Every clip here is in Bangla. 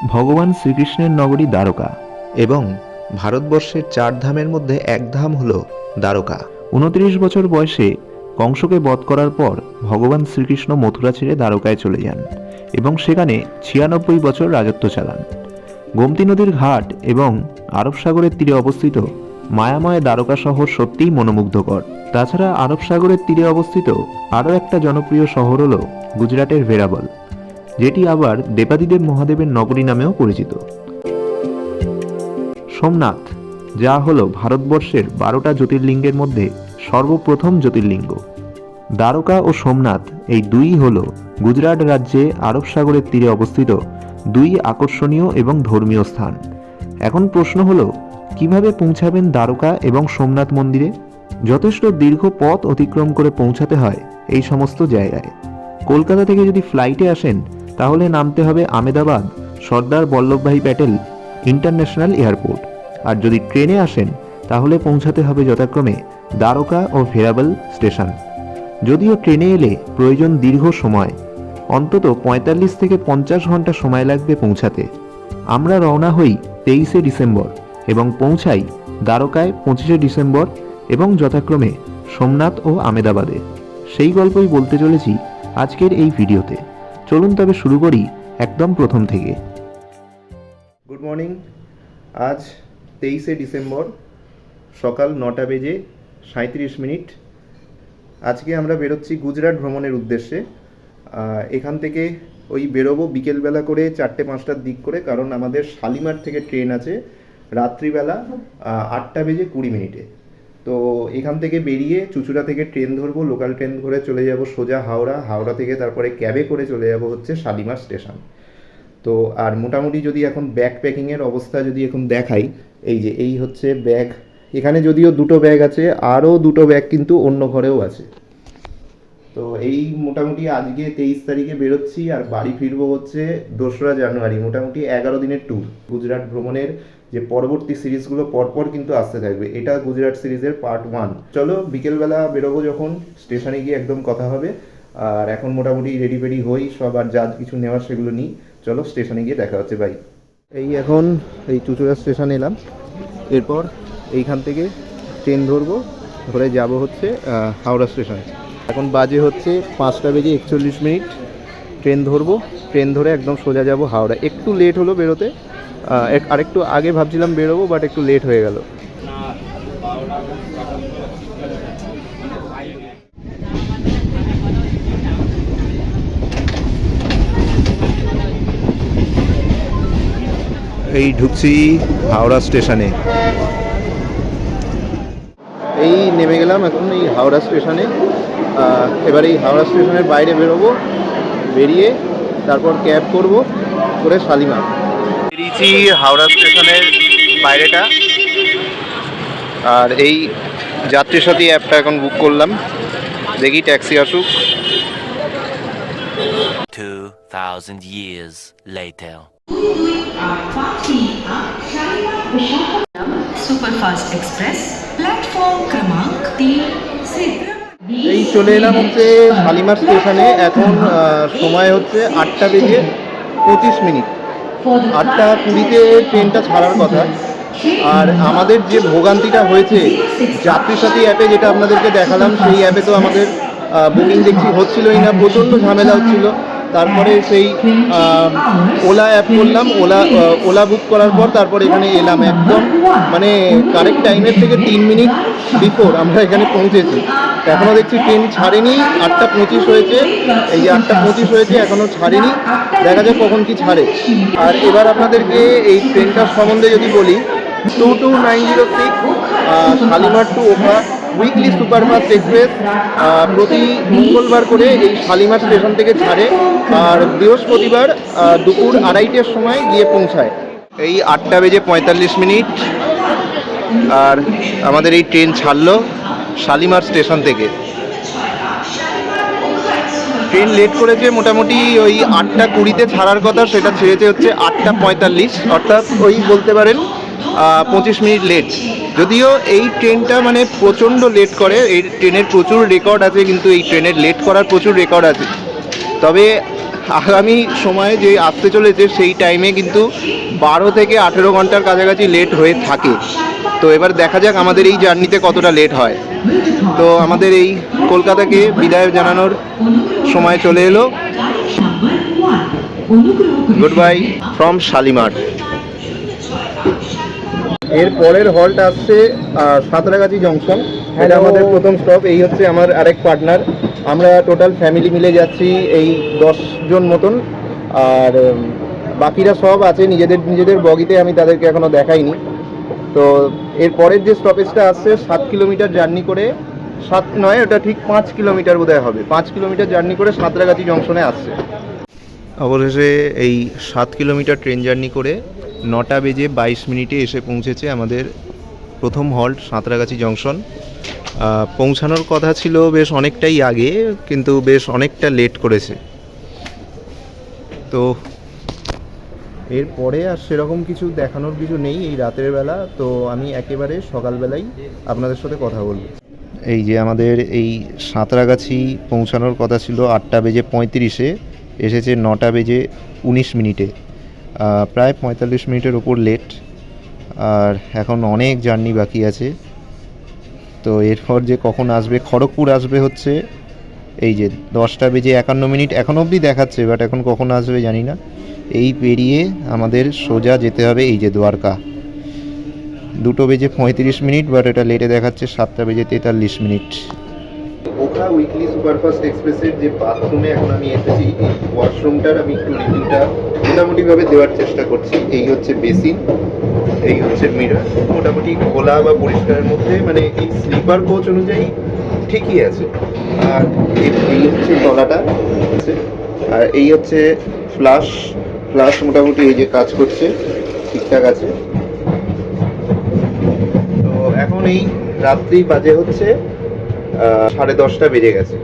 ভগবান শ্রীকৃষ্ণের নগরী দ্বারকা এবং ভারতবর্ষের 4 ধামের মধ্যে এক ধাম হল দ্বারকা। 29 বছর বয়সে কংসকে বধ করার পর ভগবান শ্রীকৃষ্ণ মথুরা ছেড়ে দ্বারকায় চলে যান এবং সেখানে 96 বছর রাজত্ব চালান। গোমতী নদীর ঘাট এবং আরব সাগরের তীরে অবস্থিত মায়াময় দ্বারকা শহর সত্যিই মনোমুগ্ধকর। তাছাড়া আরব সাগরের তীরে অবস্থিত আরও একটা জনপ্রিয় শহর হল গুজরাটের ভেরাবল, যেটি আবার দেবাদিদেব মহাদেবের নগরী নামেও পরিচিত। সোমনাথ, যা হলো ভারতবর্ষের 12টা জ্যোতির্লিঙ্গের মধ্যে সর্বপ্রথম জ্যোতির্লিঙ্গ। দ্বারকা ও সোমনাথ এই দুই হল গুজরাট রাজ্যে আরব সাগরের তীরে অবস্থিত দুই আকর্ষণীয় এবং ধর্মীয় স্থান। এখন প্রশ্ন হলো, কিভাবে পৌঁছাবেন দ্বারকা এবং সোমনাথ মন্দিরে? যথেষ্ট দীর্ঘ পথ অতিক্রম করে পৌঁছাতে হয় এই সমস্ত জায়গায়। কলকাতা থেকে যদি ফ্লাইটে আসেন তাহলে নামতে হবে আমেদাবাদ সর্দার বল্লভভাই প্যাটেল ইন্টারন্যাশনাল এয়ারপোর্ট, আর যদি ট্রেনে আসেন তাহলে পৌঁছাতে হবে যথাক্রমে দ্বারকা ও ভেরাবল স্টেশন। যদিও ট্রেনে এলে প্রয়োজন দীর্ঘ সময়, অন্তত 45 থেকে 50 ঘন্টা সময় লাগবে পৌঁছাতে। আমরা রওনা হই 23শে ডিসেম্বর এবং পৌঁছাই দ্বারকায় 25শে ডিসেম্বর এবং যথাক্রমে সোমনাথ ও আমেদাবাদে। সেই গল্পই বলতে চলেছি আজকের এই ভিডিওতে। চলুন তবে শুরু করি একদম প্রথম থেকে। Good morning. আজ 23শে ডিসেম্বর সকাল 9টা বেজে 37 মিনিট। আজকে আমরা বেরোচ্ছি গুজরাট ভ্রমণের উদ্দেশ্যে। এখান থেকে ওই বেরোবো বিকেলবেলা করে 4টে-5টার দিক করে, কারণ আমাদের শালিমার থেকে ট্রেন আছে রাত্রিবেলা 8টা বেজে 20 মিনিটে। তো এখান থেকে বেরিয়ে চুঁচুড়া থেকে ট্রেন ধরবো, লোকাল ট্রেন ধরে চলে যাব সোজা হাওড়া। হাওড়া থেকে তারপরে ক্যাবে করে চলে যাব হচ্ছে শালিমার স্টেশন। তো আর মোটামুটি যদি এখন ব্যাগ প্যাকিংয়ের অবস্থা যদি এখন দেখাই, এই হচ্ছে ব্যাগ। এখানে যদিও 2টো ব্যাগ আছে, আরও 2টো ব্যাগ কিন্তু অন্য ঘরেও আছে। তো এই মোটামুটি আজকে 23 তারিখে বেরোচ্ছি আর বাড়ি ফিরবো হচ্ছে 2রা জানুয়ারি। মোটামুটি 11 দিনের ট্যুর। গুজরাট ভ্রমণের যে পরবর্তী সিরিজগুলো পরপর কিন্তু আসতে থাকবে, এটা গুজরাট সিরিজের পার্ট 1। চলো বিকেলবেলা বেরোবো, যখন স্টেশনে গিয়ে একদম কথা হবে। আর এখন মোটামুটি রেডি ফেডি হই সব, আর যা কিছু নেওয়ার সেগুলো নিই। চলো স্টেশনে গিয়ে দেখা হচ্ছে ভাই। এই এখন এই চুঁচুড়া স্টেশনে এলাম, এরপর এইখান থেকে ট্রেন ধরবো, ধরে যাব হচ্ছে হাওড়া স্টেশনে। এখন বাজে হচ্ছে 5টা বেজে 41 মিনিট। ট্রেন ধরবো, ট্রেন ধরে একদম সোজা যাব হাওড়া। একটু লেট হলো বেরোতে, আরেকটু আগে ভাবছিলাম বেরোবো, বাট একটু লেট হয়ে গেল। এই ঢুকছি হাওড়া স্টেশনে। এই নেমে গেলাম এখন এই হাওড়া স্টেশনে। এবার এই হাওড়া স্টেশনের বাইরে বেরোবো, বেরিয়ে তারপর ক্যাব করব করে শালিমার। বেরিয়েছি হাওড়া স্টেশনের বাইরেটা, আর এই যাত্রী সাথী অ্যাপটা এখন বুক করলাম। দেখি ট্যাক্সি আসুক। 2000 years later. Superfast express platform क्रमांक 3 से এই চলে এলাম হচ্ছে শালিমার স্টেশনে। এখন সময় হচ্ছে 8টা বেজে 25 মিনিট। 8টা 20-তে ট্রেনটা ছাড়ার কথা। আর আমাদের যে ভোগান্তিটা হয়েছে যাত্রী সাথী অ্যাপে, যেটা আপনাদেরকে দেখালাম, সেই অ্যাপে তো আমাদের বুকিং দেখছি হচ্ছিলই না, প্রচণ্ড ঝামেলা হচ্ছিল। তারপরে সেই ওলা অ্যাপ করলাম, ওলা বুক করার পর তারপর এখানে এলাম। একদম মানে কারেক্ট টাইমের থেকে 3 মিনিট বিফোর আমরা এখানে পৌঁছেছি। এখনও দেখছি ট্রেন ছাড়েনি। 8টা 25 হয়েছে, এই যে 8টা 25 হয়েছে, এখনও ছাড়েনি। দেখা যাক কখন কি ছাড়ে। আর এবার আপনাদেরকে এই ট্রেনটার সম্বন্ধে যদি বলি, 22906 Shalimar to Okha weekly superfast express প্রতি মঙ্গলবার করে এই শালিমার স্টেশন থেকে ছাড়ে, আর বৃহস্পতিবার দুপুর 2:30-এর সময় গিয়ে পৌঁছায়। এই 8টা বেজে 45 মিনিট আর আমাদের এই ট্রেন ছাড়লো শালিমার স্টেশন থেকে। ট্রেন লেট করেছে, মোটামুটি ওই 8টা 20-তে ছাড়ার কথা, সেটা ছেড়েছে হচ্ছে 8টা 45, অর্থাৎ ওই বলতে পারেন 25 মিনিট লেট। যদিও এই ট্রেনটা মানে প্রচণ্ড লেট করে, এই ট্রেনের প্রচুর রেকর্ড আছে, কিন্তু এই ট্রেনের লেট করার প্রচুর রেকর্ড আছে। তবে আগামী সময়ে যে আসতে চলেছে সেই টাইমে কিন্তু 12 থেকে 18 ঘন্টার কাছাকাছি লেট হয়ে থাকে। তো এবার দেখা যাক আমাদের এই জার্নিতে কতটা লেট হয়। তো আমাদের এই কলকাতাকে বিদায় জানানোর সময় চলে এলো। Good buy from Shalimar. এর পরের হল্ট আসছে সাঁতরাগাছি জংশন। এটা আমাদের প্রথম স্টপ। এই হচ্ছে আমার আরেক পার্টনার। আমরা টোটাল ফ্যামিলি মিলে যাচ্ছি এই 10 জন মতন। আর বাকিরা সব আছে নিজেদের বগিতে, আমি তাদেরকে এখনো দেখাইনি। তো এর পরের যে স্টপেজটা আসছে 7 কিলোমিটার জার্নি করে, 7 নয় ওটা ঠিক 5 কিলোমিটার বোধহয় হবে, 5 কিলোমিটার জার্নি করে সাঁতরাগাছি জংশনে আসছে। অবশেষে এই 7 কিলোমিটার ট্রেন জার্নি করে 9টা বেজে 22 মিনিটে এসে পৌঁছেছে আমাদের প্রথম হল্ট সাঁতরাগাছি জংশন। পৌঁছানোর কথা ছিল বেশ অনেকটাই আগে, কিন্তু বেশ অনেকটা লেট করেছে। তো এরপরে আর সেরকম কিছু দেখানোর কিছু নেই এই রাতের বেলা। তো আমি একেবারে সকালবেলাই আপনাদের সাথে কথা বলবো। এই যে আমাদের এই সাঁতরাগাছি পৌঁছানোর কথা ছিল 8টা বেজে 35-এ, এসেছে 9টা বেজে 19 মিনিটে। প্রায় 45 মিনিটের ওপর লেট। আর এখন অনেক জার্নি বাকি আছে। তো এরপর যে কখন আসবে, খড়গপুর আসবে হচ্ছে এই যে 10টা বেজে 51 মিনিট এখন অবধি দেখাচ্ছে, বাট এখন কখন আসবে জানি না। এই পেরিয়ে আমাদের সোজা যেতে হবে এই যে দ্বারকা। 2টো বেজে 35 মিনিট, বাট এটা লেটে দেখাচ্ছে 7টা বেজে 43 মিনিট। ওখা উইকলি সুপারফাস্ট এক্সপ্রেসের যে বাথরুমে এখন আমি এসেছি, এই ওয়াশরুমটার আমি একটু রিভিউটা মোটামুটিভাবে দেওয়ার চেষ্টা করছি। এই হচ্ছে বেসিন, এই হচ্ছে মিরর। মোটামুটি খোলা বা পরিষ্কারের মধ্যে, মানে এই স্লিপার কোচ অনুযায়ী ঠিকই আছে। আর এই হচ্ছে তলাটা, আর এই হচ্ছে ফ্লাশ মোটামুটি এই যে কাজ করছে, ঠিকঠাক আছে। তো এখন এই রাত্রি বাজে হচ্ছে 10:30 বেজে গেছে।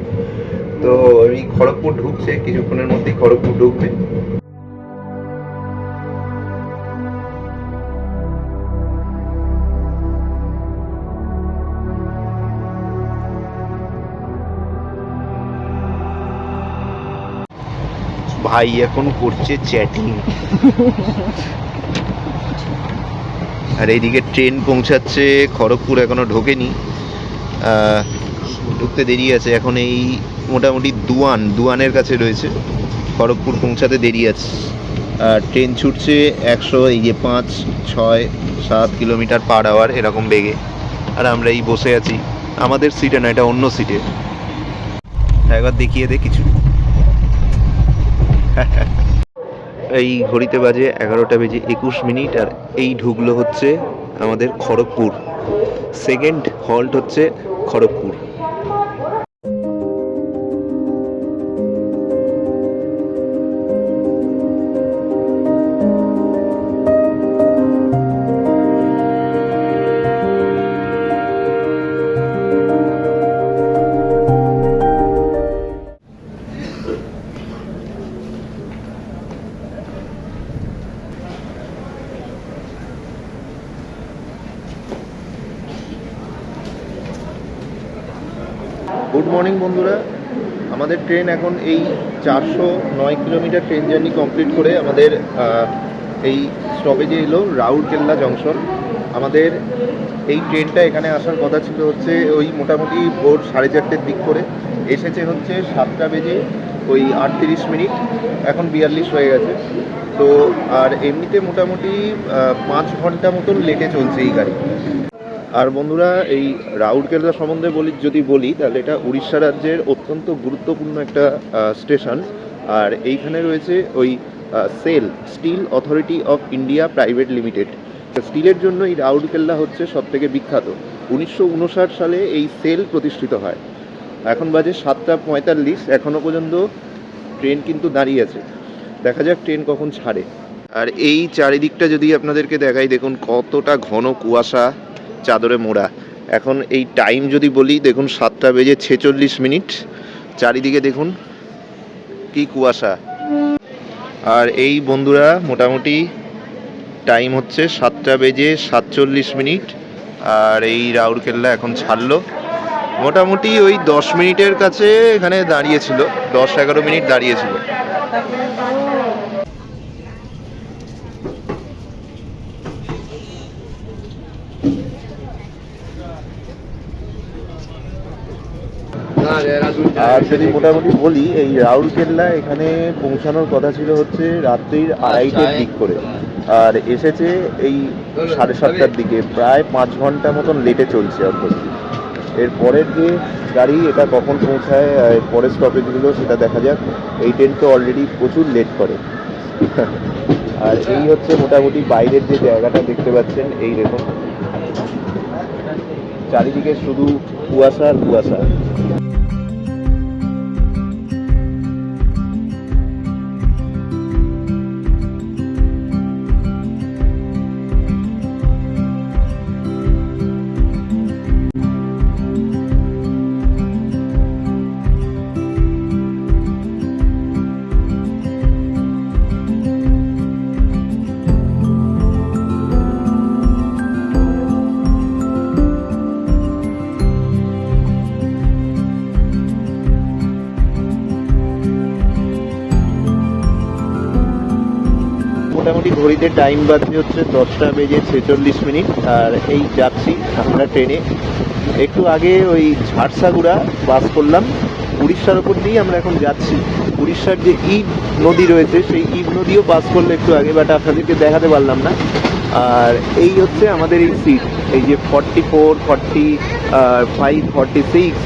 তো এই খড়গপুর ঢুকছে, কিছুক্ষণের মধ্যেই খড়গপুর ঢুকবে। ভাই এখন করছে চ্যাটিং। আর এইদিকে ট্রেন পৌঁছাচ্ছে, খড়গপুর এখনো ঢোকেনি, ঢুকতে দেরি আছে। এখন এই মোটামুটি দুয়ানের কাছে রয়েছে, খড়গপুর পৌঁছাতে দেরি আছে। আর ট্রেন ছুটছে 100 এই যে 5, 6, 7 কিলোমিটার পার আওয়ার এরকম বেগে। আর আমরা এই বসে আছি আমাদের সিটে না, এটা অন্য সিটে। একবার দেখিয়ে দে কিছু। এই ঘড়িতে বাজে 11টা বেজে 21 মিনিট। আর এই ঢুকলো হচ্ছে আমাদের খড়গপুর। সেকেন্ড হল্ট হচ্ছে খড়গপুর। গুড মর্নিং বন্ধুরা, আমাদের ট্রেন এখন এই 409 কিলোমিটার ট্রেন জার্নি কমপ্লিট করে আমাদের এই স্টপেজে এলো রাউরকেল্লা জংশন। আমাদের এই ট্রেনটা এখানে আসার কথা ছিল হচ্ছে ওই মোটামুটি ভোর 4:30-এর দিক করে, এসেছে হচ্ছে 7টা বেজে ওই 38 মিনিট, এখন 42 হয়ে গেছে। তো আর এমনিতে মোটামুটি 5 ঘন্টা মতন লেটে চলছে এই গাড়ি। আর বন্ধুরা, এই রাউরকেল্লা সম্বন্ধে যদি বলি তাহলে এটা উড়িষ্যা রাজ্যের অত্যন্ত গুরুত্বপূর্ণ একটা স্টেশন। আর এইখানে রয়েছে ওই Steel Authority of India Private Limited. স্টিলের জন্য এই রাউরকেল্লা হচ্ছে সবথেকে বিখ্যাত। 1959 সালে এই সেল প্রতিষ্ঠিত হয়। এখন বাজে 7:45, এখনও পর্যন্ত ট্রেন কিন্তু দাঁড়িয়ে আছে। দেখা যাক ট্রেন কখন ছাড়ে। আর এই চারিদিকটা যদি আপনাদেরকে দেখাই, দেখুন কতটা ঘন কুয়াশা চাদরে মোড়া। এখন এই টাইম যদি বলি, দেখুন 7টা বেজে 46 মিনিট, চারিদিকে দেখুন কি কুয়াশা। আর এই বন্ধুরা মোটামুটি টাইম হচ্ছে 7টা বেজে 47 মিনিট। আর এই রাউরকেল্লা এখন ছাড়লো। মোটামুটি ওই 10 মিনিটের কাছে এখানে দাঁড়িয়েছিল, 10-11 মিনিট দাঁড়িয়েছিল। আর যদি মোটামুটি বলি, এই রাউরকেল্লা এখানে পৌঁছানোর কথা ছিল হচ্ছে রাত্রির 2:30-এর দিক করে, আর এসেছে এই 7:30টার দিকে, প্রায় 5 ঘন্টা মতন লেটে চলছে অন্তত। এর পরের যে গাড়ি এটা কখন পৌঁছায়, এর পরের স্টপেজগুলো সেটা দেখা যাক। এই ট্রেন তো অলরেডি প্রচুর লেট করে। আর এই হচ্ছে মোটামুটি বাইরের যে জায়গাটা দেখতে পাচ্ছেন, এই দেখুন চারিদিকে শুধু কুয়াশা আর কুয়াশা। মোটামুটি ঘড়িতে টাইম বাজছে হচ্ছে 10:46, আর এই যাচ্ছি আমরা ট্রেনে। একটু আগে ওই ঝাড়সাগুড়া বাস করলাম, উড়িষ্যার ওপর দিয়েই আমরা এখন যাচ্ছি। উড়িষ্যার যে ইব নদী রয়েছে সেই ইব নদীও পাস করলো একটু আগে, বাট আপনাদেরকে দেখাতে পারলাম না। আর এই হচ্ছে আমাদের এই সিট, এই যে 44, 45, 46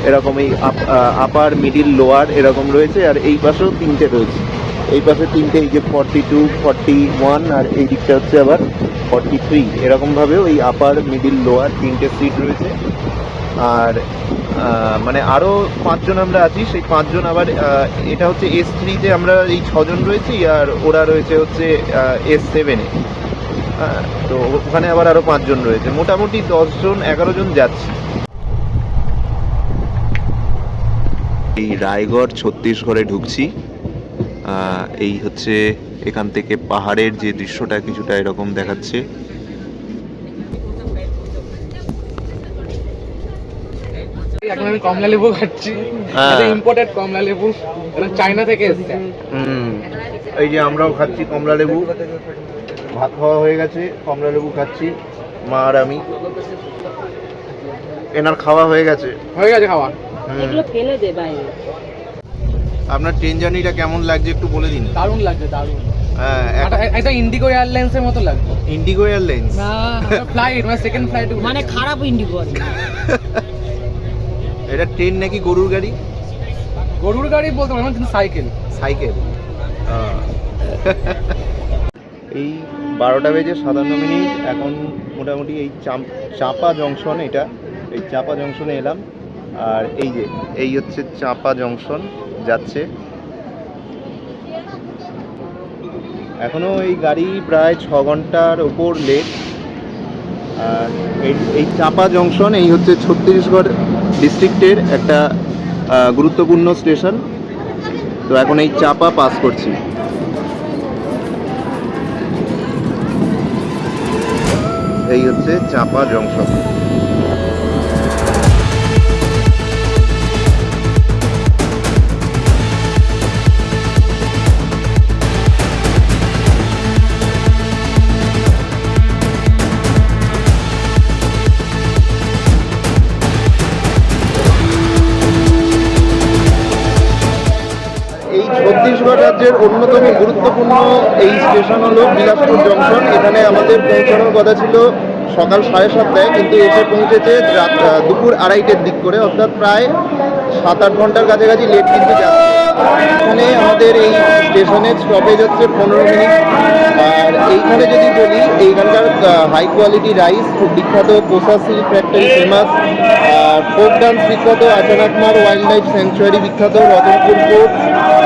এরকম, এই আপার, মিডিল, লোয়ার এরকম রয়েছে। আর এই পাশেও 3টে রয়েছে, এই পাশে 3টে, এই যে 42, 41, আর এই দিকটা হচ্ছে আবার 43, এরকমভাবেও এই আপার, মিডিল, লোয়ার 3টে সিট রয়েছে। আর মানে আরও 5 জন আমরা আছি, সেই 5 জন আবার এটা হচ্ছে S3-তে আমরা এই 6 জন রয়েছি, আর ওরা রয়েছে হচ্ছে S7-এ। তো ওখানে আবার আরও 5 জন রয়েছে, মোটামুটি 10 জন 11 জন যাচ্ছি। এই রায়গড় ছত্তিশগড়ে ঢুকছি। এই হচ্ছে এখান থেকে পাহাড়ের যে দৃশ্যটা কিছুটা এরকম দেখাচ্ছে। এখন আমি কমলা লেবু খাচ্ছি, এটা ইম্পোর্টেড কমলা লেবু, এটা চায়না থেকে এসেছে। এই যে আমরাও খাচ্ছি কমলা লেবু, ভাত খাওয়া হয়ে গেছে, কমলা লেবু খাচ্ছি মা আর আমি। এনার খাওয়া হয়ে গেছে খাওয়া। এগুলো ফেলে দে বাইরে। আপনার ট্রেন জার্নিটা কেমন লাগছে একটু বলে দিন। দারুণ লাগছে, দারুণ। হ্যাঁ, একটা ইন্ডিগো এয়ারলাইন্সের মতো লাগছে। ইন্ডিগো এয়ারলাইন্স না, ফ্লাইট মানে সেকেন্ড ফ্লাইট, মানে খারাপ ইন্ডিগো। এটা ট্রেন নাকি গরুর গাড়ি? গরুর গাড়ি বলতে পারবো না, কিন্তু সাইকেল। এই 12:57 এখন মোটামুটি এই চাঁপা জংশন, এটা এই চাঁপা জংশনে এলাম। আর এই হচ্ছে চাঁপা জংশন যাচ্ছে। এখনো এই গাড়ি প্রায় 6 ঘন্টার ওপর লেট। আর এই চাঁপা জংশন এই হচ্ছে ছত্তিশগড় ডিস্ট্রিক্টের একটা গুরুত্বপূর্ণ স্টেশন। তো এখন এই চাঁপা পাস করছি। এই হচ্ছে চাঁপা জংশন। ছত্তিশগড় রাজ্যের অন্যতম গুরুত্বপূর্ণ এই স্টেশন হলো বিলাসপুর জংশন। এখানে আমাদের পৌঁছানোর কথা ছিল সকাল 7:30টায়, কিন্তু এসে পৌঁছেছে দুপুর 2:30-এর দিক করে, অর্থাৎ প্রায় 7-8 ঘন্টার কাছাকাছি লেট কিন্তু যাচ্ছে। এখানে আমাদের এই স্টেশনের স্টপেজ হচ্ছে 15 মিনিট। আর এইখানে যদি বলি, এইখানকার হাই কোয়ালিটি রাইস খুব বিখ্যাত, কোসা সিল্ক ফ্যাক্টরি ফেমাস, আর ফোক ডান্স বিখ্যাত, আচানাকমার ওয়াইল্ড লাইফ স্যাংচুয়ারি বিখ্যাত, রতনপুর ফোর্ট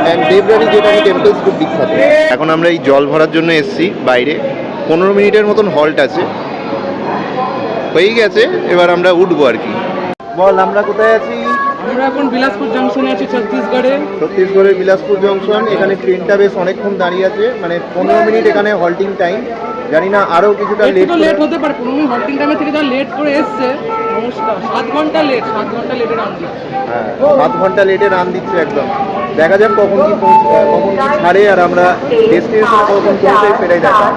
অ্যান্ড দেবরানী জেটারি টেম্পলস খুব বিখ্যাত। এখন আমরা এই জল ভরার জন্য এসেছি বাইরে, 15 মিনিটের মতন হল্ট আছে, হয়ে গেছে। এবার আমরা উঠবো আর কি। বল, আমরা কোথায় আছি? আমরা এখন বিলাসপুর জংশনে আছি, ছত্তিশগড়ের বিলাসপুর জংশন। এখানে ট্রেনটা বেশ অনেকক্ষণ দাঁড়িয়ে আছে, মানে 15 মিনিট এখানে হল্টিং টাইম। জানি না আরো কিছুটা একটু লেট হতে পারে, 15 মিনিট হল্টিং টাইমে থেকে যা লেট করে এসছে নমস্কার, 7 ঘন্টা লেটে রান দিচ্ছে। হ্যাঁ 7 ঘন্টা লেটে রান দিচ্ছে একদম। দেখা যাক কখন কি ছাড়ে আর আমরা ডেস্টিনেশনে কখন পৌঁছে সেটাই দেখা।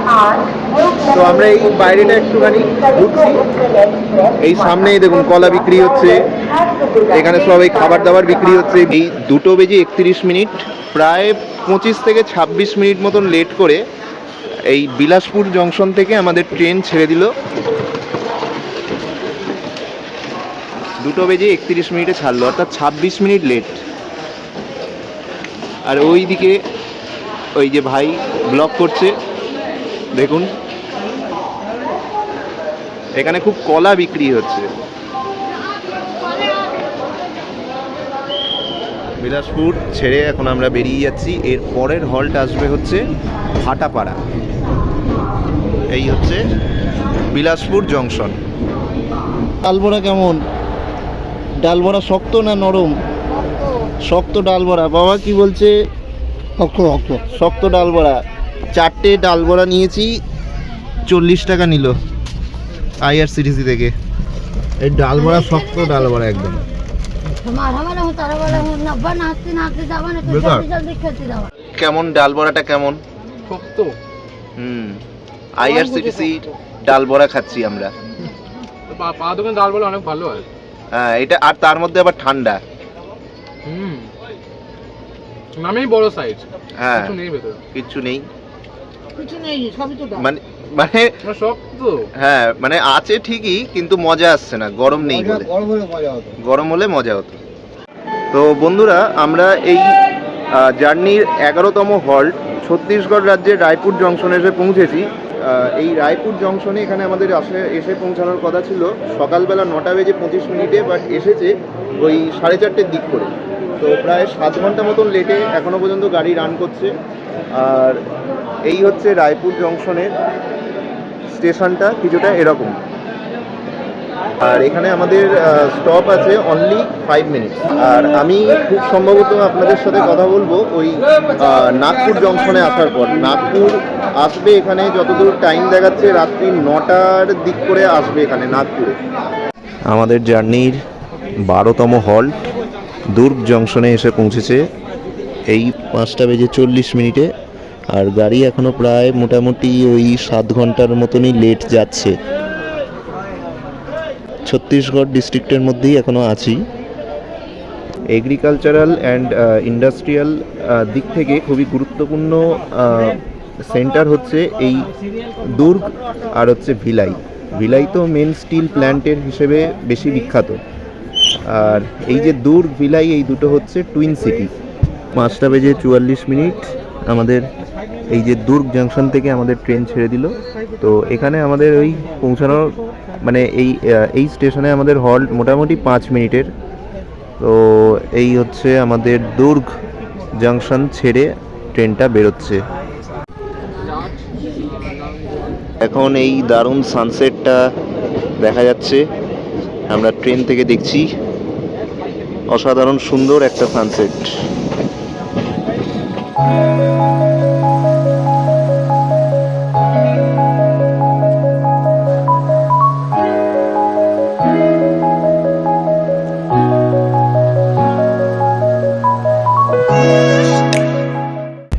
তো আমরা এই বাইরেটা একটুখানি ঘুরছি, এই সামনেই দেখুন কলা বিক্রি হচ্ছে, এখানে সব এই খাবার দাবার বিক্রি হচ্ছে। এই 2:31 প্রায় 25 থেকে 26 মিনিট মতন লেট করে এই বিলাসপুর জংশন থেকে আমাদের ট্রেন ছেড়ে দিল। 2:31 ছাড়লো, অর্থাৎ 26 মিনিট লেট। আর ওই দিকে ওই যে ভাই ব্লক করছে দেখুন, এখানে খুব কলা বিক্রি হচ্ছে। বিলাসপুর ছেড়ে এখন আমরা বেরিয়ে যাচ্ছি। এর পরের হল্ট আসবে হচ্ছে ভাটাপাড়া। এই হচ্ছে বিলাসপুর জংশন। ডালবড়া কেমন? ডালবড়া শক্ত না নরম? শক্ত ডালবড়া। বাবা কি বলছে? শক্ত ডালবড়া। 4টে ডালবড়া নিয়েছি, 40 টাকা নিল IRCTC থেকে। এই ডালবড়া শক্ত ডালবড়া একদম। কেমন ডালবড়াটা কেমন? শক্ত। IRCTC ডালবড়া খাচ্ছি আমরা। পা দোকান ডাল বলে অনেক ভালো হয়। হ্যাঁ এটা, আর তার মধ্যে আবার ঠান্ডা। নামেই বড় সাইজ। হ্যাঁ কিছু নেই ভেতরে, কিচ্ছু নেই, কিছু নেই, সবই তো মানে মানে শক্ত। হ্যাঁ মানে আছে ঠিকই, কিন্তু মজা আসছে না, গরম নেই বলে। গরম হলে মজা হতো। তো বন্ধুরা, আমরা এই জার্নির 11তম হল্ট ছত্তিশগড় রাজ্যের রায়পুর জংশনে এসে পৌঁছেছি। এই রায়পুর জংশনে এখানে আমাদের এসে পৌঁছানোর কথা ছিল সকালবেলা 9:25, বাট এসেছে ওই 4:30 দিক করে। তো প্রায় 7 ঘন্টা মতন লেটে এখনও পর্যন্ত গাড়ি রান করছে। আর এই হচ্ছে রায়পুর জংশনের স্টেশনটা, কিছুটা এরকম। আর এখানে আমাদের স্টপ আছে অনলি 5 মিনিট। আর আমি খুব সম্ভবত আপনাদের সাথে কথা বলবো ওই নাগপুর জংশনে আসার পর। নাগপুর আসবে এখানে, যতদূর টাইম দেখাচ্ছে রাত্রি 9টার দিক করে আসবে এখানে নাগপুরে। আমাদের জার্নির 12তম হল্ট দুর্গ জংশনে এসে পৌঁছেছে এই 5:40 আর গাড়ি এখনও প্রায় মোটামুটি ওই 7 ঘন্টার মতনই লেট যাচ্ছে। ছত্তিশগড় ডিস্ট্রিক্টের মধ্যেই এখনও আছি। এগ্রিকালচারাল অ্যান্ড ইন্ডাস্ট্রিয়াল দিক থেকে খুবই গুরুত্বপূর্ণ সেন্টার হচ্ছে এই দুর্গ আর হচ্ছে ভিলাই। ভিলাই তো মেন স্টিল প্ল্যান্টের হিসেবে বেশি বিখ্যাত। আর এই যে দুর্গ ভিলাই, এই দুটো হচ্ছে টুইন সিটি। 5:44 আমাদের এই যে দুর্গ জাংশন থেকে আমাদের ট্রেন ছেড়ে দিল। তো এখানে আমাদের ওই পৌঁছানোর মানে এই স্টেশনে আমাদের হল্ট মোটামুটি 5 মিনিটের। তো এই হচ্ছে আমাদের দুর্গ জাংশন ছেড়ে ট্রেনটা বেরোচ্ছে। এখন এই দারুণ সানসেটটা দেখা যাচ্ছে, আমরা ট্রেন থেকে দেখছি। অসাধারণ সুন্দর একটা সানসেট।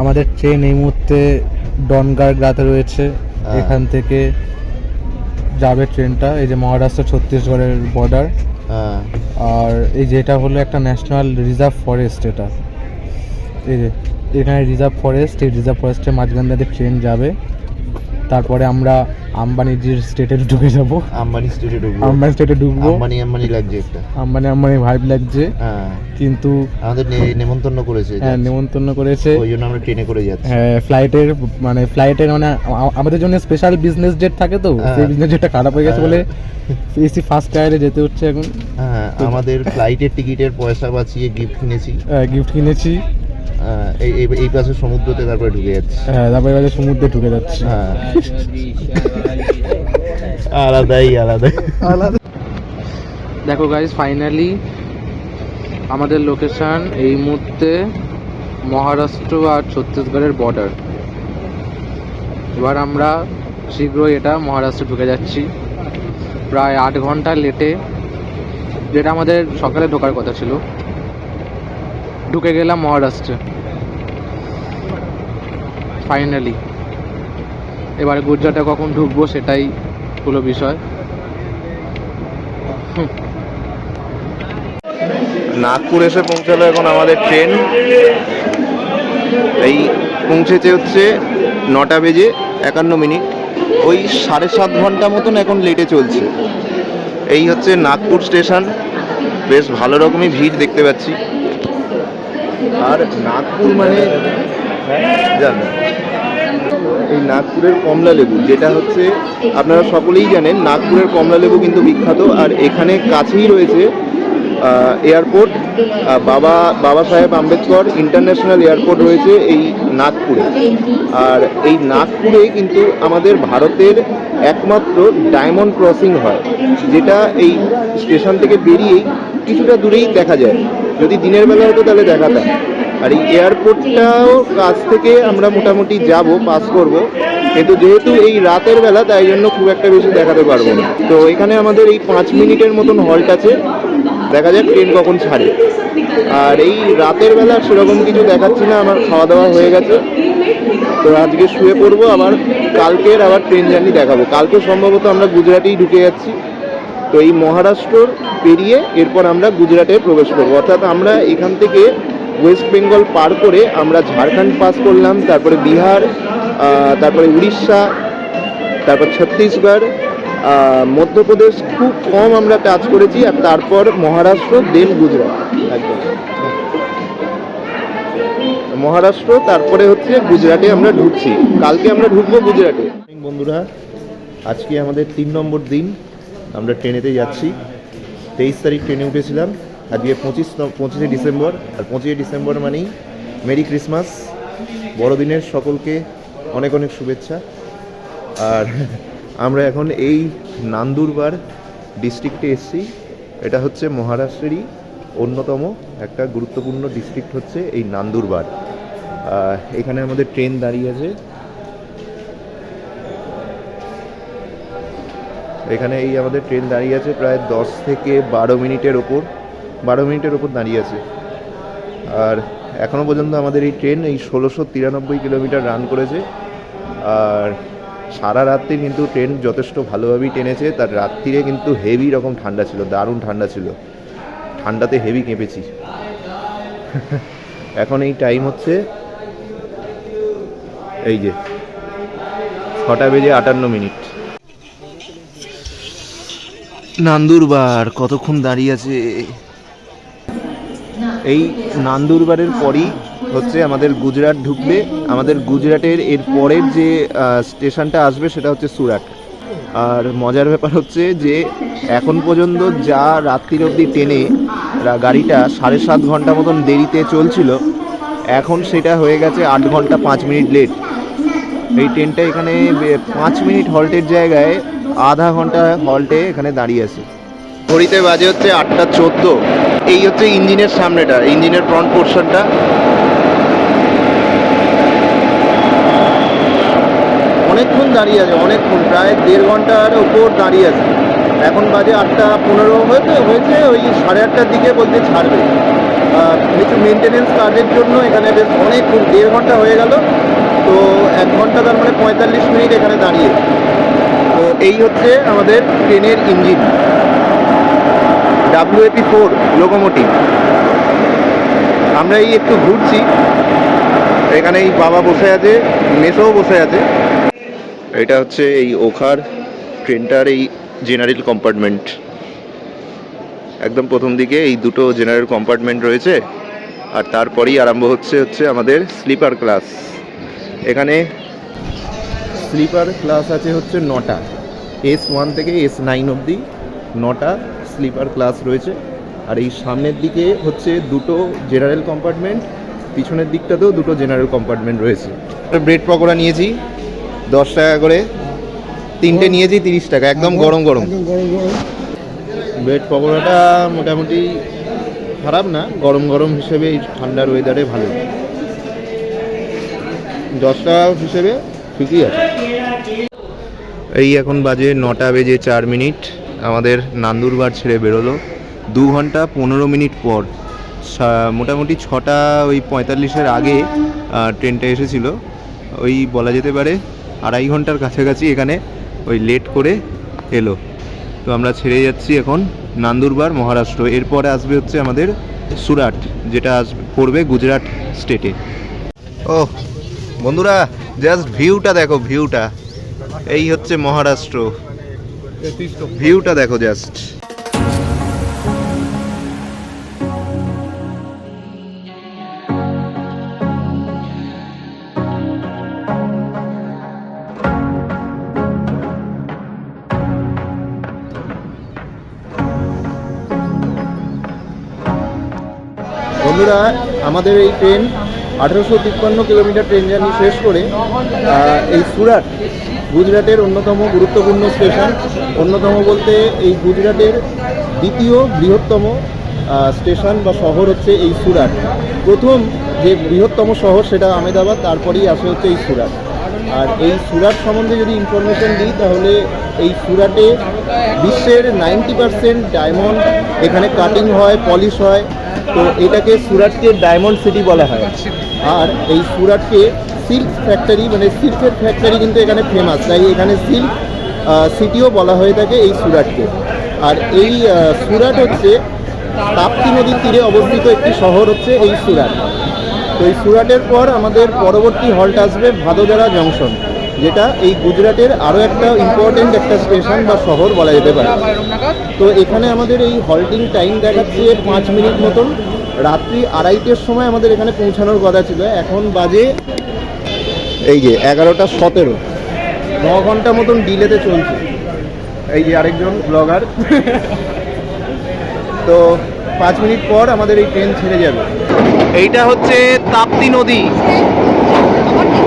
আমাদের ট্রেন এই মুহূর্তে ডনগারগ্রাতে রয়েছে। এখান থেকে যাবে ট্রেনটা, এই যে মহারাষ্ট্র ছত্তিশগড়ের বর্ডার। আর এই যেটা হলো একটা ন্যাশনাল রিজার্ভ ফরেস্ট। এটা এই যে এখানে রিজার্ভ ফরেস্ট, এই রিজার্ভ ফরেস্টের মাঝখান দিয়ে ট্রেন যাবে। তারপরে আমরা আম্বানিজির স্টেটে ঢুকে যাব। আম্বানি স্টেটে ঢুকবো। আম্বানি লাগছে, একটা আম্বানি ভাইব লাগছে। কিন্তু আমাদের নেমন্তন্ন করেছে। হ্যাঁ নেমন্তন্ন করেছে, ওই জন্য আমরা ট্রেনে করে যাচ্ছি। হ্যাঁ ফ্লাইটের মানে আমাদের জন্য স্পেশাল বিজনেস জেট থাকে, তো সেই বিজনেস জেটটা খারাপ হয়ে গেছে বলে এসি ফার্স্ট টায়ারে যেতে হচ্ছে এখন। হ্যাঁ আমাদের ফ্লাইটের টিকিটের পয়সা বাঁচিয়ে গিফট কিনেছি। এই পাশে সমুদ্রতে তারপরে ঢুকে যাচ্ছে। হ্যাঁ তারপরে সমুদ্রে ঢুকে যাচ্ছে। হ্যাঁ আলাদাই। দেখো গাইস, ফাইনালি আমাদের লোকেশন এই মুহূর্তে মহারাষ্ট্র আর ছত্তিশগড়ের বর্ডার। এবার আমরা শীঘ্রই এটা মহারাষ্ট্র ঢুকে যাচ্ছি, প্রায় 8 ঘন্টা লেটে, যেটা আমাদের সকালে ঢোকার কথা ছিল। ঢুকে গেলাম মহারাষ্ট্রে ফাইনালি। এবারে গুজরাটে কখন ঢুকবো সেটাই হলো বিষয়। নাগপুর এসে পৌঁছালো এখন আমাদের ট্রেন। এই পৌঁছেছে হচ্ছে 9:51। ওই 7.5 ঘন্টা মতন এখন লেটে চলছে। এই হচ্ছে নাগপুর স্টেশন, বেশ ভালো রকমই ভিড় দেখতে পাচ্ছি। আর নাগপুর মানে জানেন এই নাগপুরের কমলা লেবু, যেটা হচ্ছে আপনারা সকলেই জানেন, নাগপুরের কমলা লেবু কিন্তু বিখ্যাত। আর এখানে কাছেই রয়েছে এয়ারপোর্ট, বাবা সাহেব আম্বেদকর ইন্টারন্যাশনাল এয়ারপোর্ট রয়েছে এই নাগপুরে। আর এই নাগপুরে কিন্তু আমাদের ভারতের একমাত্র ডায়মন্ড ক্রসিং হয়, যেটা এই স্টেশন থেকে বেরিয়েই কিছুটা দূরেই দেখা যায়। যদি দিনের বেলা হতো তাহলে দেখাতাম। আর এই এয়ারপোর্টটাও কাছ থেকে আমরা মোটামুটি যাব, পাস করব, কিন্তু যেহেতু এই রাতের বেলা তাই জন্য খুব একটা বেশি দেখাতে পারবো না। তো এখানে আমাদের এই 5 মিনিটের মতন হল্ট আছে, দেখা যাক ট্রেন কখন ছাড়ে। আর এই রাতের বেলা সেরকম কিছু দেখাচ্ছি না, আমার খাওয়া দাওয়া হয়ে গেছে। তো আজকে শুয়ে পড়বো, আবার কালকের আবার ট্রেন জার্নি দেখাবো। কালকে সম্ভবত আমরা গুজরাটেই ঢুকে যাচ্ছি। তো এই মহারাষ্ট্র পেরিয়ে এরপর আমরা গুজরাটে প্রবেশ করবো, অর্থাৎ আমরা এখান থেকে ওয়েস্ট বেঙ্গল পার করে আমরা ঝাড়খণ্ড পাস করলাম, তারপরে বিহার, তারপরে উড়িষ্যা, তারপর ছত্তিশগড়, মধ্যপ্রদেশ খুব কম আমরা টাচ করেছি, আর তারপর মহারাষ্ট্র, দেন গুজরাট। একদম মহারাষ্ট্র, তারপরে হচ্ছে গুজরাটে আমরা ঢুকছি। কালকে আমরা ঢুকবো গুজরাটে। বন্ধুরা, আজকে আমাদের 3 নম্বর দিন, আমরা ট্রেনেতে যাচ্ছি। 23 তারিখ ট্রেনে উঠেছিলাম, আজকে 25শে ডিসেম্বর। আর 25শে ডিসেম্বর মানেই মেরি ক্রিসমাস, বড়দিনের সকলকে অনেক অনেক শুভেচ্ছা। আর আমরা এখন এই নান্দুরবার ডিস্ট্রিক্টে এসেছি। এটা হচ্ছে মহারাষ্ট্রেরই অন্যতম একটা গুরুত্বপূর্ণ ডিস্ট্রিক্ট হচ্ছে এই নান্দুরবার। এখানে আমাদের ট্রেন দাঁড়িয়ে আছে। এখানে এই আমাদের ট্রেন দাঁড়িয়ে আছে প্রায় 10 থেকে 12 মিনিটের ওপর দাঁড়িয়ে আছে। আর এখনও পর্যন্ত আমাদের এই ট্রেন এই 1693 কিলোমিটার রান করেছে। আর সারা রাত্রি কিন্তু ট্রেন যথেষ্ট ভালোভাবেই টেনেছে। তার রাত্রিরে কিন্তু হেভি রকম ঠান্ডা ছিল, দারুণ ঠান্ডা ছিল, ঠান্ডাতে হেভি কেঁপেছি। এখন এই টাইম হচ্ছে এই যে 6:58। নান্দুরবার কতক্ষণ দাঁড়িয়ে আছে। এই নান্দুরবারের পরই হচ্ছে আমাদের গুজরাট ঢুকবে। আমাদের গুজরাটের এর পরের যে স্টেশনটা আসবে সেটা হচ্ছে সুরাট। আর মজার ব্যাপার হচ্ছে যে এখন পর্যন্ত যা রাত্রির অবধি ট্রেনে গাড়িটা 7.5 ঘন্টা মতন দেরিতে চলছিল, এখন সেটা হয়ে গেছে 8 ঘন্টা 5 মিনিট লেট। এই ট্রেনটা এখানে 5 মিনিট হল্টের জায়গায় আধা ঘন্টা হল্টে এখানে দাঁড়িয়ে আছে। ঘড়িতে বাজে হচ্ছে 8:14। এই হচ্ছে ইঞ্জিনের সামনেটা, ইঞ্জিনের ফ্রন্ট পোর্শনটা। অনেকক্ষণ দাঁড়িয়ে আছে, অনেকক্ষণ, প্রায় 1.5 ঘন্টার ওপর দাঁড়িয়ে আছে। এখন বাজে 8:15 হয়েছে। ওই 8:30টার দিকে বলতে ছাড়বে। কিছু মেনটেনেন্স কাজের জন্য এখানে বেশ অনেকক্ষণ, 1.5 ঘন্টা হয়ে গেল। তো 1 ঘন্টা তার মানে 45 মিনিট এখানে দাঁড়িয়ে। তো এই হচ্ছে আমাদের ট্রেনের ইঞ্জিন, WAP-4 লোকোমোটিভ। আমরা এই একটু ঘুরছি, এখানে এই বাবা বসে আছে, মেসোও বসে আছে। এটা হচ্ছে এই ওখার ট্রেনটার এই জেনারেল কম্পার্টমেন্ট। একদম প্রথম দিকে এই দুটো জেনারেল কম্পার্টমেন্ট রয়েছে, আর তারপরেই আরম্ভ হচ্ছে আমাদের স্লিপার ক্লাস। এখানে স্লিপার ক্লাস আছে হচ্ছে 9টা, S1 থেকে S9 অবধি 9টা স্লিপার ক্লাস রয়েছে। আর এই সামনের দিকে হচ্ছে দুটো জেনারেল কম্পার্টমেন্ট, পিছনের দিকটাতেও দুটো জেনারেল কম্পার্টমেন্ট রয়েছে। ব্রেড পকোড়া নিয়েছি 10 টাকা করে, 3টে নিয়েছি 30 টাকা, একদম গরম গরম। ব্রেড পকোড়াটা মোটামুটি খারাপ না, গরম গরম হিসেবে এই ঠান্ডার ওয়েদারে ভালো। 10 টাকা হিসেবে ঠিকই আছে। এই এখন বাজে 9:04, আমাদের নান্দুরবার ছেড়ে বেরোলো 2 ঘন্টা 15 মিনিট পর। মোটামুটি 6:45 আগে ট্রেনটা এসেছিল, ওই বলা যেতে পারে 2.5 ঘন্টার কাছাকাছি এখানে ওই লেট করে এলো। তো আমরা ছেড়ে যাচ্ছি এখন নান্দুরবার, মহারাষ্ট্র। এরপরে আসবে হচ্ছে আমাদের সুরাট, যেটা পড়বে গুজরাট স্টেটে। ও বন্ধুরা, জাস্ট ভিউটা দেখো, ভিউটা। এই হচ্ছে মহারাষ্ট্র, ভিউটা দেখো জাস্ট। বন্ধুরা, আমাদের এই ট্রেন 1853 কিলোমিটার ট্রেন জার্নি শেষ করে এই সুরাট, গুজরাটের অন্যতম গুরুত্বপূর্ণ স্টেশন, অন্যতম বলতে এই গুজরাটের দ্বিতীয় বৃহত্তম স্টেশন বা শহর হচ্ছে এই সুরাট। প্রথম যে বৃহত্তম শহর সেটা আহমেদাবাদ, তারপরেই আসে হচ্ছে এই সুরাট। আর এই সুরাট সম্বন্ধে যদি ইনফরমেশন দিই তাহলে এই সুরাটে বিশ্বের 90% ডায়মন্ড এখানে কাটিং হয়, পলিশ হয়। তো এটাকে সুরাটকে ডায়মন্ড সিটি বলা হয়। আর এই সুরাটকে সিল্ক ফ্যাক্টরি, মানে সিল্কের ফ্যাক্টরি কিন্তু এখানে ফেমাস, তাই এখানে সিল্ক সিটিও বলা হয়ে থাকে এই সুরাটকে। আর এই সুরাট হচ্ছে তাপ্তি নদীর তীরে অবস্থিত একটি শহর হচ্ছে এই সুরাট। তো এই সুরাটের পর আমাদের পরবর্তী হল্ট আসবে ভাদোদারা জংশন, যেটা এই গুজরাটের আরও একটা ইম্পর্টেন্ট একটা স্টেশন বা শহর বলা যেতে পারে। তো এখানে আমাদের এই হল্টিং টাইম দেখাচ্ছে 5 মিনিট মতন। রাত্রি 2:30-এর সময় আমাদের এখানে পৌঁছানোর কথা ছিল, এখন বাজে এই যে 11:17, 9 ঘন্টা মতন ডিলেতে চলছে। এই যে আরেকজন ব্লগার। তো 5 মিনিট পর আমাদের এই ট্রেন ছেড়ে যাবে। এইটা হচ্ছে তাপ্তি নদী,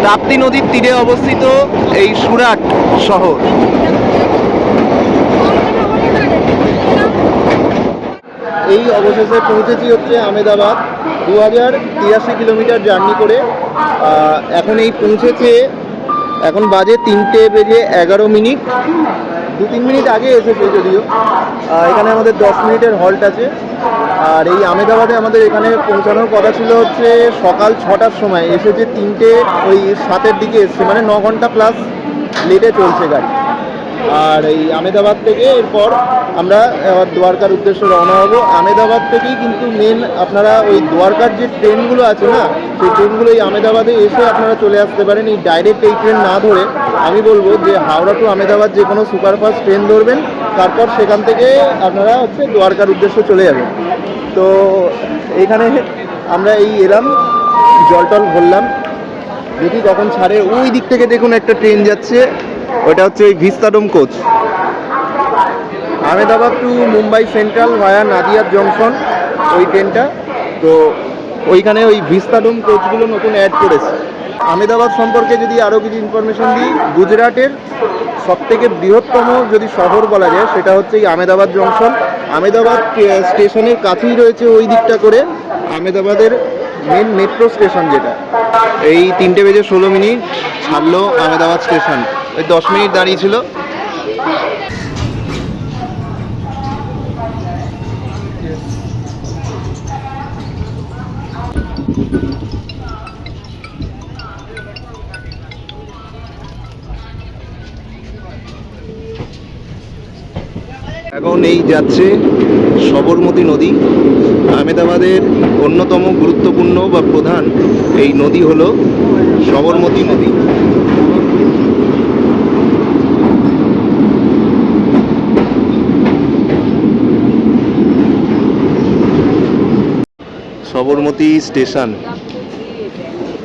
তাপ্তি নদীর তীরে অবস্থিত এই সুরাট শহর। এই অবশেষে পৌঁছেছি হচ্ছে আহমেদাবাদ, 2083 কিলোমিটার জার্নি করে। এখন এই পৌঁছেছে, এখন বাজে 3:11, 2-3 মিনিট আগে এসেছে যদিও। এখানে আমাদের 10 মিনিটের হল্ট আছে। আর এই আহমেদাবাদে আমাদের এখানে পৌঁছানোর কথা ছিল হচ্ছে সকাল 6টার সময়, এসেছে 3:07 দিকে এসছে, মানে 9 ঘন্টা প্লাস লেটে চলছে গাড়ি। আর এই আহমেদাবাদ থেকে এরপর আমরা আবার দ্বারকার উদ্দেশ্যে রওনা হব। আহমেদাবাদ থেকেই কিন্তু মেন আপনারা ওই দ্বারকার যে ট্রেনগুলো আছে না, সেই ট্রেনগুলো এই আহমেদাবাদে এসে আপনারা চলে আসতে পারেন। এই ডাইরেক্ট এই ট্রেন না ধরে আমি বলবো যে হাওড়া টু আহমেদাবাদ যে কোনো সুপারফাস্ট ট্রেন ধরবেন, তারপর সেখান থেকে আপনারা হচ্ছে দ্বারকার উদ্দেশ্যে চলে যাবেন। তো এখানে আমরা এই এলাম, জল ভরলাম, দেখি কখন ছাড়ে। ওই দিক থেকে দেখুন একটা ট্রেন যাচ্ছে, ওটা হচ্ছে ওই Vistadome coach, Ahmedabad to Mumbai Central via Nadiad junction, ওই ট্রেনটা। তো ওইখানে ওই ভিস্তাডোম কোচগুলো নতুন অ্যাড করেছে। আহমেদাবাদ সম্পর্কে যদি আরও কিছু ইনফরমেশন দিই, গুজরাটের সবথেকে বৃহত্তম যদি শহর বলা যায় সেটা হচ্ছে এই আহমেদাবাদ জংশন। আহমেদাবাদ স্টেশনের কাছেই রয়েছে ওই দিকটা করে আহমেদাবাদের মেন মেট্রো স্টেশন, যেটা এই 3:16 ছাড়লো আহমেদাবাদ স্টেশন। ওই 10 মিনিট দাঁড়িয়ে ছিল। এখন এই যাচ্ছে সবরমতী নদী। আহমেদাবাদের অন্যতম গুরুত্বপূর্ণ বা প্রধান এই নদী হলো সবরমতী নদী। সবরমতী স্টেশন,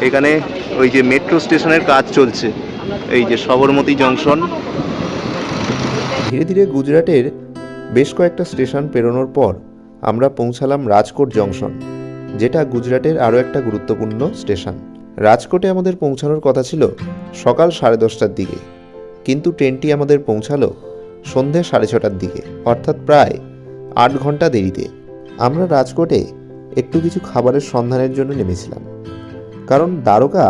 এখানে ওই যে মেট্রো স্টেশনের কাজ চলছে, এই যে সবরমতী জংশন। ধীরে ধীরে গুজরাটের বেশ কয়েকটা স্টেশন পেরোনোর পর আমরা পৌঁছালাম রাজকোট জংশন, যেটা গুজরাটের আরও একটা গুরুত্বপূর্ণ স্টেশন। রাজকোটে আমাদের পৌঁছানোর কথা ছিল সকাল 10:30টার দিকে, কিন্তু ট্রেনটি আমাদের পৌঁছালো সন্ধ্যে 6:30টার দিকে, অর্থাৎ প্রায় 8 ঘন্টা দেরিতে। আমরা রাজকোটে একটু কিছু খাবারের সন্ধানের জন্য নেমেছিলাম, কারণ দ্বারকা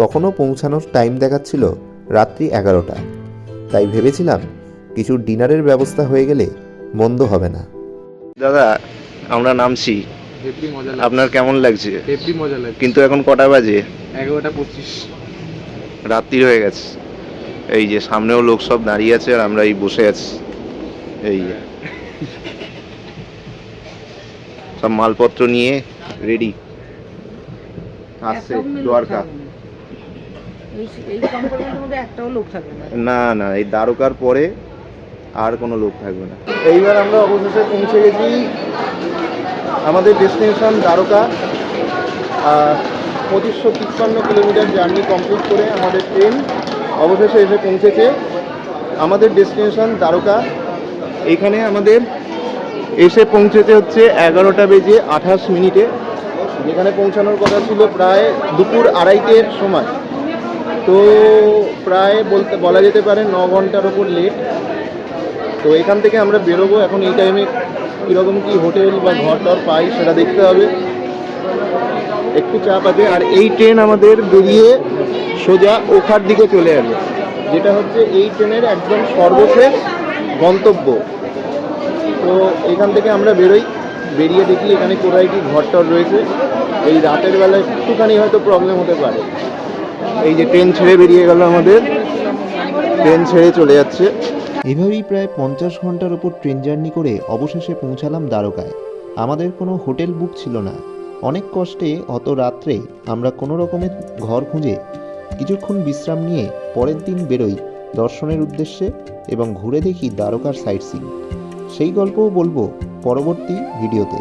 তখনও পৌঁছানোর টাইম দেখাচ্ছিল রাত্রি 11টা। তাই ভেবেছিলাম কিছু ডিনারের ব্যবস্থা হয়ে গেলে মন্দ হবে না। দাদা, আমরা নামছি, হেভি মজা আপনার কেমন লাগছে? হেভি মজা লাগে। কিন্তু এখন কটা বাজে? 11:25। রাত্রি হয়ে গেছে। এই যে সামনেও লোক সব দাঁড়িয়ে আছে আর আমরা এই বসে আছি। এই যে সব মালপত্র নিয়ে রেডি, আসছে দ্বারকা। এই কম্পার্টমেন্টের মধ্যে একটাও লোক থাকবে না। না না, এই দ্বারকার পরে আর কোনো লোক থাকবে না। এইবার আমরা অবশেষে পৌঁছে গেছি আমাদের destination Dwarka. 2553 kilometre journey complete করে আমাদের ট্রেন অবশেষে এসে পৌঁছেছে আমাদের ডেস্টিনেশন দ্বারকা। এখানে আমাদের এসে পৌঁছেছে হচ্ছে 11:28, যেখানে পৌঁছানোর কথা ছিল প্রায় দুপুর 2:30-এর সময়। তো প্রায় বলা যেতে পারে 9 ঘন্টার ওপর লেট। তো এখান থেকে আমরা বেরোবো। এখন এই টাইমে কীরকম কী হোটেল বা ঘর টর পাই সেটা দেখতে হবে, একটু চাপ আছে। আর এই ট্রেন আমাদের বেরিয়ে সোজা ওখার দিকে চলে যাবে, যেটা হচ্ছে এই ট্রেনের একদম সর্বশেষ গন্তব্য। তো এখান থেকে আমরা বেরিয়ে দেখি এখানে কোথায় কি ঘর টর রয়েছে। এই রাতের বেলা একটুখানি হয়তো প্রবলেম হতে পারে। এই যে ট্রেন ছেড়ে বেরিয়ে গেল, আমাদের ট্রেন ছেড়ে চলে যাচ্ছে। এভাবেই প্রায় 50 ঘন্টার ওপর ট্রেন জার্নি করে অবশেষে পৌঁছালাম দ্বারকায়। আমাদের কোনো হোটেল বুক ছিল না। অনেক কষ্টে অত রাত্রে আমরা কোনো রকমের ঘর খুঁজে কিছুক্ষণ বিশ্রাম নিয়ে পরের দিন বেরোই দর্শনের উদ্দেশ্যে এবং ঘুরে দেখি দ্বারকার সাইট সিন। সেই গল্পও বলবো পরবর্তী ভিডিওতে।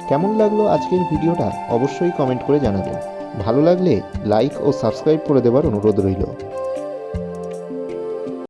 কেমন লাগলো আজকের ভিডিওটা অবশ্যই কমেন্ট করে জানাবেন। ভালো লাগলে লাইক ও সাবস্ক্রাইব করে দেওয়ার অনুরোধ রইল।